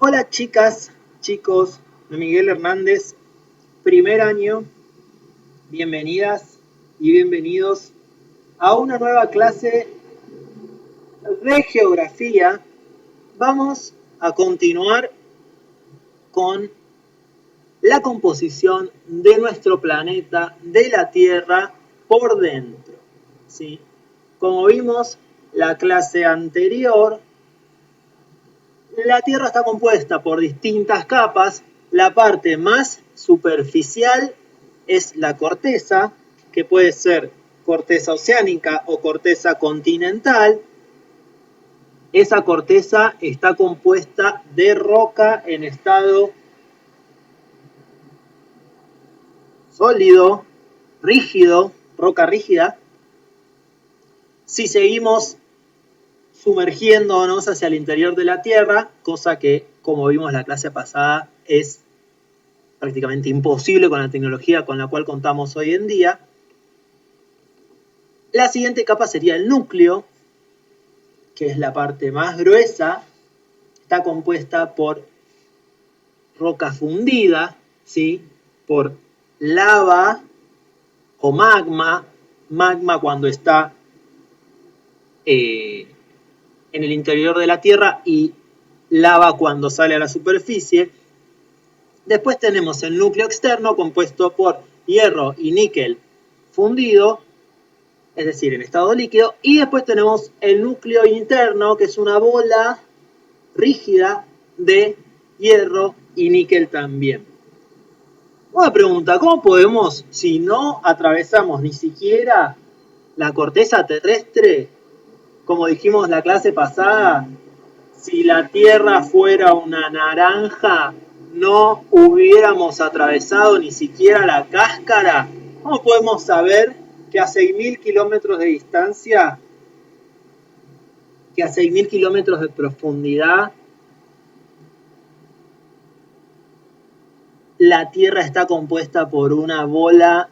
Hola chicas, chicos, Miguel Hernández, primer año, bienvenidas y bienvenidos a una nueva clase de geografía. Vamos a continuar con la composición de nuestro planeta, de la Tierra, por dentro. ¿Sí? Como vimos la clase anterior, la Tierra está compuesta por distintas capas. La parte más superficial es la corteza, que puede ser corteza oceánica o corteza continental. Esa corteza está compuesta de roca en estado sólido, rígido, roca rígida. Si seguimos sumergiéndonos hacia el interior de la Tierra, cosa que, como vimos la clase pasada, es prácticamente imposible con la tecnología con la cual contamos hoy en día. La siguiente capa sería el núcleo, que es la parte más gruesa. Está compuesta por roca fundida, ¿sí? Por lava o magma. Magma cuando está en el interior de la Tierra y lava cuando sale a la superficie. Después tenemos el núcleo externo compuesto por hierro y níquel fundido, es decir, en estado líquido. Y después tenemos el núcleo interno, que es una bola rígida de hierro y níquel también. Una pregunta, ¿cómo podemos, si no atravesamos ni siquiera la corteza terrestre, como dijimos la clase pasada, si la Tierra fuera una naranja, no hubiéramos atravesado ni siquiera la cáscara? ¿Cómo podemos saber que a 6.000 kilómetros de distancia, que a 6.000 kilómetros de profundidad, la Tierra está compuesta por una bola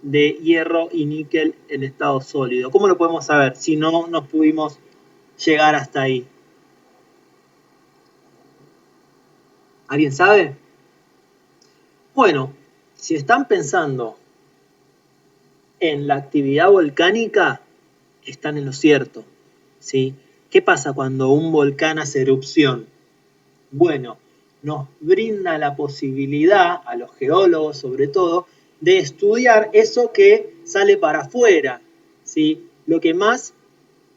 de hierro y níquel en estado sólido? ¿Cómo lo podemos saber si no nos pudimos llegar hasta ahí? ¿Alguien sabe? Bueno, si están pensando en la actividad volcánica, están en lo cierto, ¿sí? ¿Qué pasa cuando un volcán hace erupción? Bueno, nos brinda la posibilidad, a los geólogos sobre todo, de estudiar eso que sale para afuera, ¿sí? Lo que más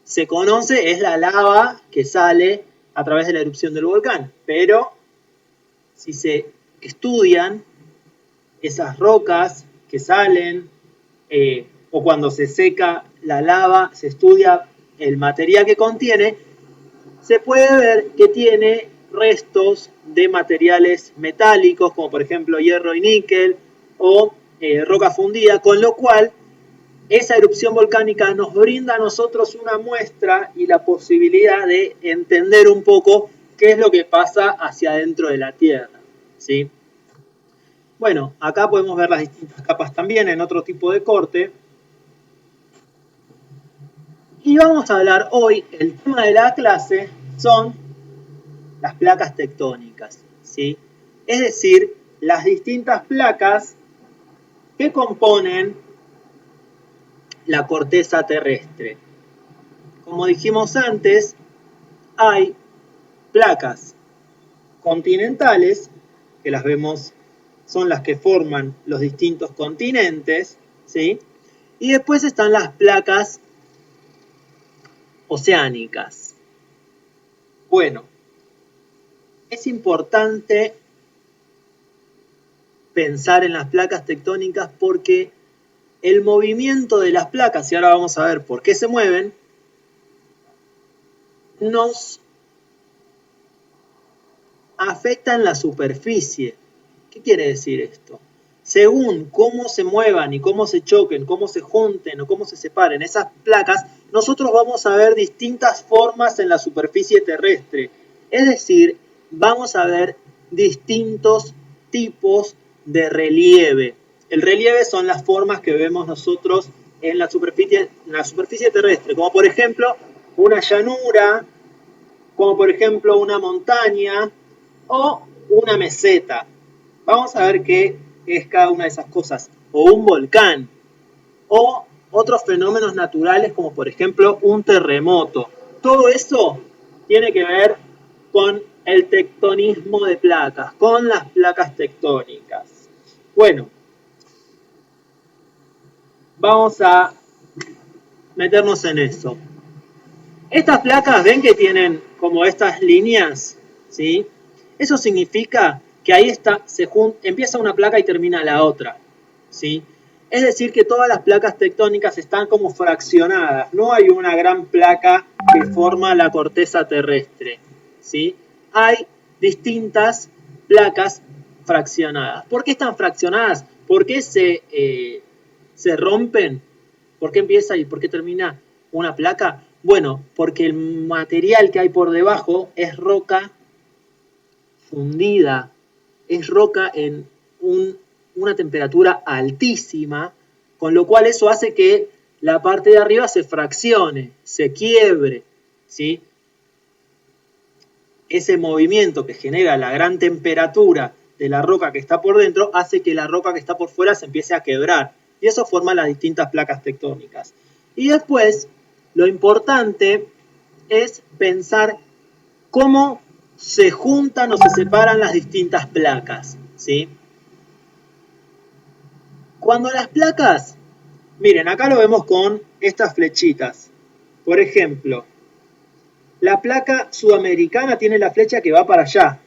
se conoce es la lava que sale a través de la erupción del volcán, pero si se estudian esas rocas que salen, o cuando se seca la lava, se estudia el material que contiene, se puede ver que tiene restos de materiales metálicos, como por ejemplo hierro y níquel, o roca fundida, con lo cual esa erupción volcánica nos brinda a nosotros una muestra y la posibilidad de entender un poco qué es lo que pasa hacia adentro de la Tierra, ¿sí? Bueno, acá podemos ver las distintas capas también en otro tipo de corte. Y vamos a hablar hoy, el tema de la clase son las placas tectónicas, ¿sí? Es decir, las distintas placas que componen la corteza terrestre. Como dijimos antes, hay placas continentales, que las vemos, son las que forman los distintos continentes, ¿sí? Y después están las placas oceánicas. Bueno, es importante pensar en las placas tectónicas porque el movimiento de las placas, y ahora vamos a ver por qué se mueven, nos afecta en la superficie. ¿Qué quiere decir esto? Según cómo se muevan y cómo se choquen, cómo se junten o cómo se separen esas placas, nosotros vamos a ver distintas formas en la superficie terrestre. Es decir, vamos a ver distintos tipos de relieve. El relieve son las formas que vemos nosotros en la superficie terrestre, como por ejemplo una llanura, como por ejemplo una montaña, o una meseta. Vamos a ver qué es cada una de esas cosas. O un volcán, o otros fenómenos naturales como por ejemplo un terremoto. Todo eso tiene que ver con el tectonismo de placas, con las placas tectónicas. Bueno, vamos a meternos en eso. Estas placas, ven que tienen como estas líneas, ¿sí? Eso significa que ahí está, empieza una placa y termina la otra, ¿sí? Es decir, que todas las placas tectónicas están como fraccionadas. No hay una gran placa que forma la corteza terrestre, ¿sí? Hay distintas placas fraccionadas. ¿Por qué están fraccionadas? ¿Por qué se rompen? ¿Por qué empieza y por qué termina una placa? Bueno, porque el material que hay por debajo es roca fundida, es roca en una temperatura altísima, con lo cual eso hace que la parte de arriba se fraccione, se quiebre, ¿sí? Ese movimiento que genera la gran temperatura de la roca que está por dentro hace que la roca que está por fuera se empiece a quebrar. Y eso forma las distintas placas tectónicas. Y después, lo importante es pensar cómo se juntan o se separan las distintas placas, ¿sí? Cuando las placas, miren, acá lo vemos con estas flechitas. Por ejemplo, la placa sudamericana tiene la flecha que va para allá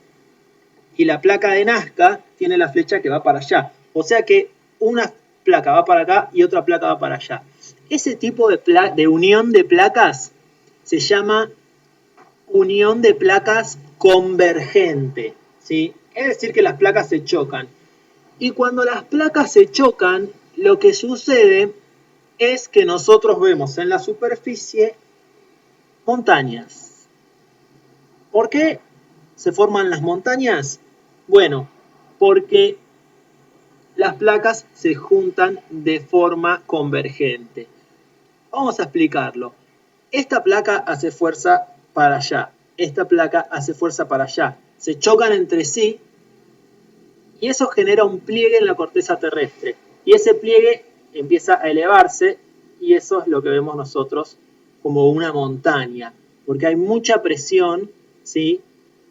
y la placa de Nazca tiene la flecha que va para allá. O sea que una placa va para acá y otra placa va para allá. Ese tipo de unión de placas se llama unión de placas convergente, ¿sí? Es decir, que las placas se chocan. Y cuando las placas se chocan, lo que sucede es que nosotros vemos en la superficie montañas. ¿Por qué se forman las montañas? Bueno, porque las placas se juntan de forma convergente. Vamos a explicarlo. Esta placa hace fuerza para allá, esta placa hace fuerza para allá. Se chocan entre sí y eso genera un pliegue en la corteza terrestre. Y ese pliegue empieza a elevarse y eso es lo que vemos nosotros como una montaña, porque hay mucha presión, ¿sí?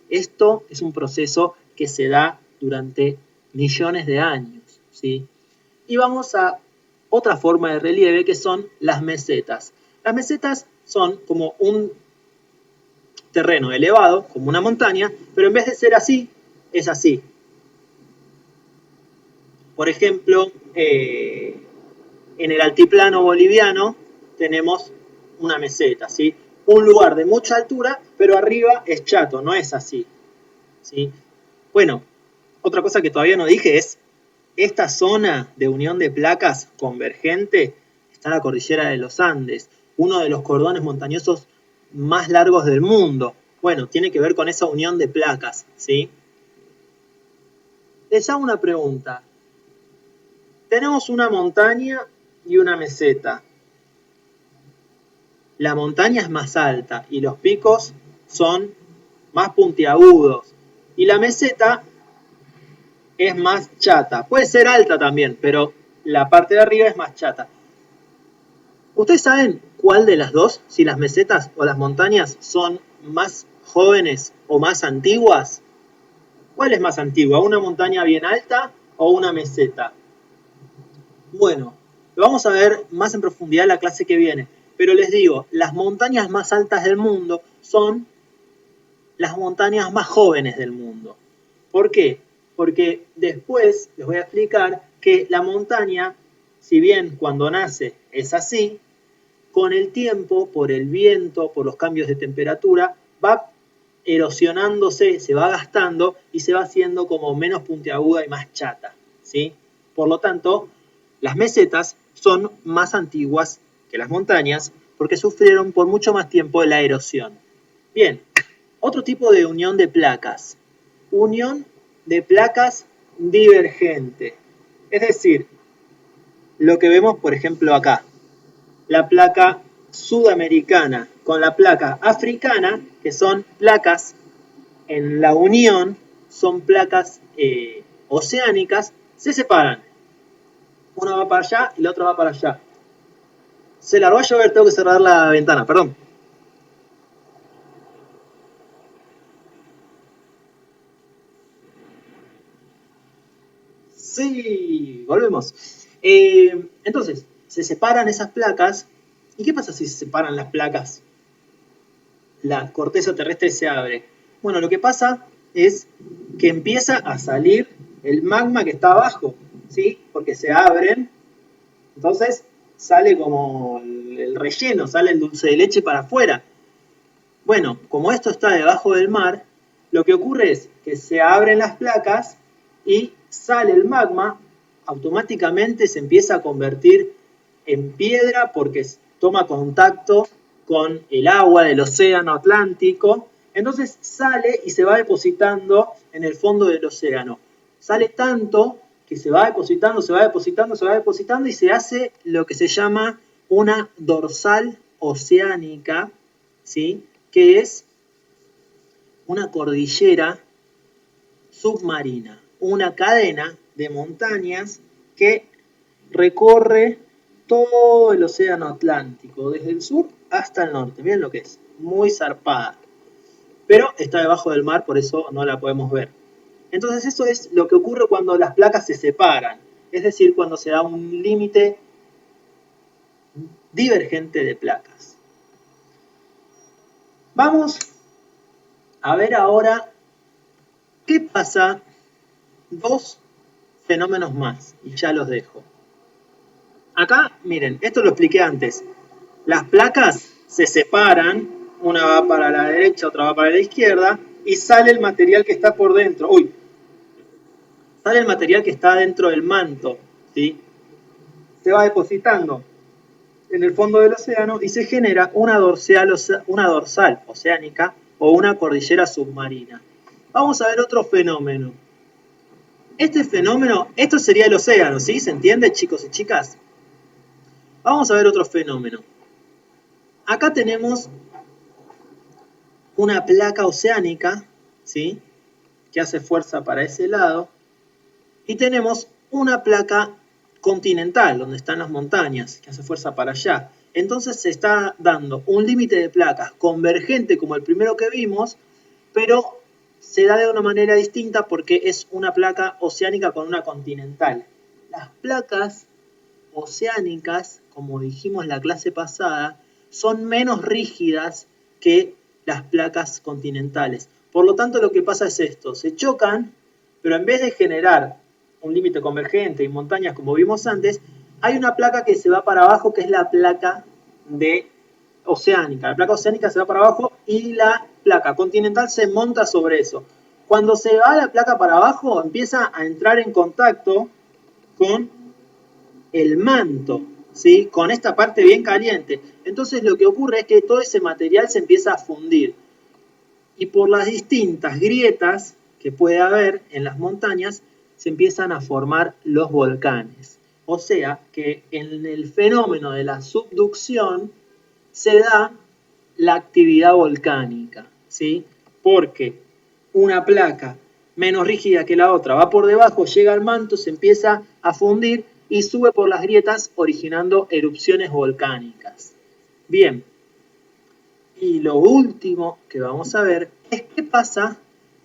Esto es un proceso que se da durante millones de años, ¿sí? Y vamos a otra forma de relieve que son las mesetas. Las mesetas son como un terreno elevado, como una montaña, pero en vez de ser así, es así. Por ejemplo, en el altiplano boliviano tenemos una meseta, ¿sí? Un lugar de mucha altura, pero arriba es chato, no es así, ¿sí? Bueno, otra cosa que todavía no dije es, esta zona de unión de placas convergente está en la cordillera de los Andes, uno de los cordones montañosos más largos del mundo. Bueno, tiene que ver con esa unión de placas, ¿sí? Les hago una pregunta. Tenemos una montaña y una meseta. La montaña es más alta y los picos son más puntiagudos. Y la meseta es más chata. Puede ser alta también, pero la parte de arriba es más chata. ¿Ustedes saben cuál de las dos, si las mesetas o las montañas son más jóvenes o más antiguas? ¿Cuál es más antigua? ¿Una montaña bien alta o una meseta? Bueno, lo vamos a ver más en profundidad en la clase que viene. Pero les digo, las montañas más altas del mundo son las montañas más jóvenes del mundo. ¿Por qué? Porque después les voy a explicar que la montaña, si bien cuando nace es así, con el tiempo, por el viento, por los cambios de temperatura, va erosionándose, se va gastando y se va haciendo como menos puntiaguda y más chata, ¿sí? Por lo tanto, las mesetas son más antiguas que las montañas porque sufrieron por mucho más tiempo de la erosión. Bien, otro tipo de unión de placas. Unión de placas divergente. Es decir, lo que vemos, por ejemplo, acá. La placa sudamericana con la placa africana, que son placas en la unión, son placas oceánicas, se separan. Una va para allá y la otra va para allá. Se largó a llover, tengo que cerrar la ventana, perdón. Sí, volvemos. Entonces, se separan esas placas. ¿Y qué pasa si se separan las placas? La corteza terrestre se abre. Bueno, lo que pasa es que empieza a salir el magma que está abajo, ¿sí? Porque se abren, entonces sale como el relleno, sale el dulce de leche para afuera. Bueno, como esto está debajo del mar, lo que ocurre es que se abren las placas y sale el magma, automáticamente se empieza a convertir en piedra porque toma contacto con el agua del océano Atlántico, entonces sale y se va depositando en el fondo del océano. Sale tanto que se va depositando, se va depositando, se va depositando y se hace lo que se llama una dorsal oceánica, ¿sí? Que es una cordillera submarina, una cadena de montañas que recorre todo el océano Atlántico, desde el sur hasta el norte. Miren lo que es, muy zarpada. Pero está debajo del mar, por eso no la podemos ver. Entonces eso es lo que ocurre cuando las placas se separan, es decir, cuando se da un límite divergente de placas. Vamos a ver ahora qué pasa. Dos fenómenos más y ya los dejo. Acá, miren, esto lo expliqué antes. Las placas se separan, una va para la derecha, otra va para la izquierda, y sale el material que está por dentro. Uy, sale el material que está dentro del manto, ¿sí? Se va depositando en el fondo del océano y se genera una dorsal oceánica o una cordillera submarina. Vamos a ver otro fenómeno. Este fenómeno, esto sería el océano, ¿sí? ¿Se entiende, chicos y chicas? Vamos a ver otro fenómeno. Acá tenemos una placa oceánica, ¿sí? Que hace fuerza para ese lado. Y tenemos una placa continental, donde están las montañas, que hace fuerza para allá. Entonces se está dando un límite de placas convergente como el primero que vimos, pero se da de una manera distinta porque es una placa oceánica con una continental. Las placas oceánicas, como dijimos en la clase pasada, son menos rígidas que las placas continentales. Por lo tanto, lo que pasa es esto, se chocan, pero en vez de generar un límite convergente y montañas como vimos antes, hay una placa que se va para abajo, que es la placa oceánica. La placa oceánica se va para abajo y la placa continental se monta sobre eso. Cuando se va la placa para abajo, empieza a entrar en contacto con el manto, ¿sí? Con esta parte bien caliente. Entonces lo que ocurre es que todo ese material se empieza a fundir. Y por las distintas grietas que puede haber en las montañas, se empiezan a formar los volcanes. O sea que en el fenómeno de la subducción se da la actividad volcánica, ¿sí? Porque una placa menos rígida que la otra va por debajo, llega al manto, se empieza a fundir y sube por las grietas originando erupciones volcánicas. Bien, y lo último que vamos a ver es qué pasa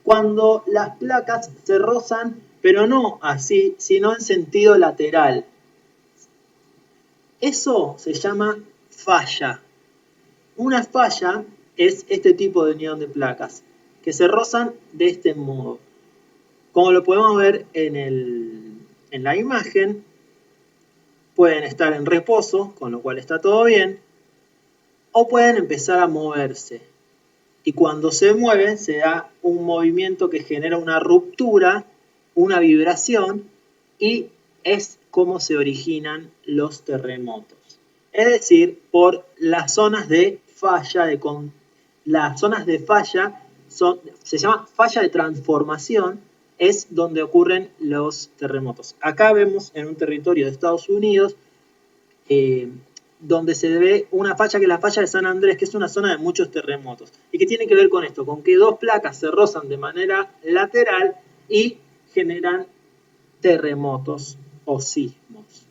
cuando las placas se rozan, pero no así, sino en sentido lateral. Eso se llama falla. Una falla es este tipo de unión de placas, que se rozan de este modo. Como lo podemos ver en la imagen, pueden estar en reposo, con lo cual está todo bien, o pueden empezar a moverse. Y cuando se mueven, se da un movimiento que genera una ruptura, una vibración, y es como se originan los terremotos. Es decir, por las zonas de falla, las zonas de falla se llama falla de transformación, es donde ocurren los terremotos. Acá vemos en un territorio de Estados Unidos donde se ve una falla que es la falla de San Andrés, que es una zona de muchos terremotos. ¿Y que tiene que ver con esto? Con que dos placas se rozan de manera lateral y generan terremotos o sismos.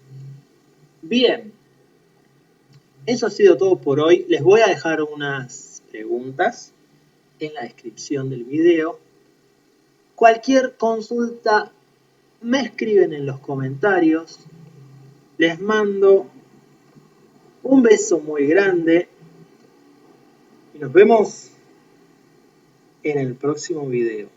Bien, eso ha sido todo por hoy. Les voy a dejar unas preguntas en la descripción del video. Cualquier consulta me escriben en los comentarios. Les mando un beso muy grande y nos vemos en el próximo video.